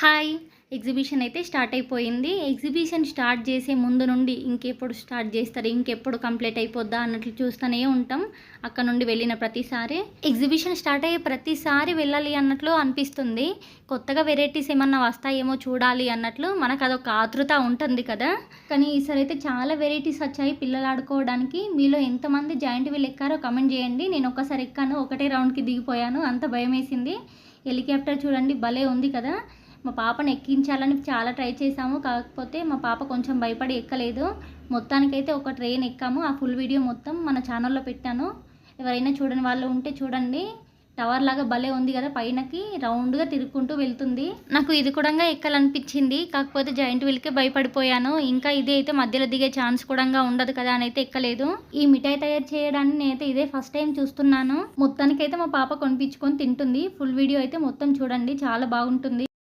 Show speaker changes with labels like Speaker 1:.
Speaker 1: Hi! Exhibition అయితే start అయిపోయింది. Exhibition start చేసే ముందు నుండి ఇంకెప్పుడు స్టార్ట్ చేస్తారు, ఇంకెప్పుడు కంప్లీట్ అయిపోద్దా అన్నట్లు చూస్తూనే ఉంటాం. అక్కడ నుండి వెళ్ళిన ప్రతిసారి ఎగ్జిబిషన్ స్టార్ట్ అయ్యే ప్రతిసారి వెళ్ళాలి అన్నట్లు అనిపిస్తుంది. కొత్తగా వెరైటీస్ ఏమన్నా వస్తాయేమో చూడాలి అన్నట్లు మనకు అదొక ఆతృత ఉంటుంది కదా. కానీ ఈసారి అయితే చాలా వెరైటీస్ వచ్చాయి పిల్లలు ఆడుకోవడానికి. మీలో ఎంతమంది జాయింట్ వీల్ ఎక్కారో కమెంట్ చేయండి. నేను ఒక్కసారి ఎక్కాను, ఒకటే రౌండ్కి దిగిపోయాను, అంత భయం వేసింది. హెలికాప్టర్ చూడండి భలే ఉంది కదా. మా పాపను ఎక్కించాలని చాలా ట్రై చేశాము. కాకపోతే మా పాప కొంచెం భయపడి ఎక్కలేదు. మొత్తానికైతే ఒక ట్రైన్ ఎక్కాము. ఆ ఫుల్ వీడియో మొత్తం మన ఛానల్లో పెట్టాను. ఎవరైనా చూడని వాళ్ళు ఉంటే చూడండి. టవర్ లాగా భలే ఉంది కదా, పైనకి రౌండ్గా తిరుక్కుంటూ వెళ్తుంది. నాకు ఇది కూడా ఎక్కాలనిపించింది. కాకపోతే జాయింట్ వీల్కే భయపడిపోయాను. ఇంకా ఇది అయితే మధ్యలో దిగే ఛాన్స్ కూడా ఉండదు కదా అని అయితే ఎక్కలేదు. ఈ మిఠాయి తయారు చేయడాన్ని నేనైతే ఇదే ఫస్ట్ టైం చూస్తున్నాను. మొత్తానికైతే మా పాప కొనిపించుకొని తింటుంది. ఫుల్ వీడియో అయితే మొత్తం చూడండి, చాలా బాగుంటుంది.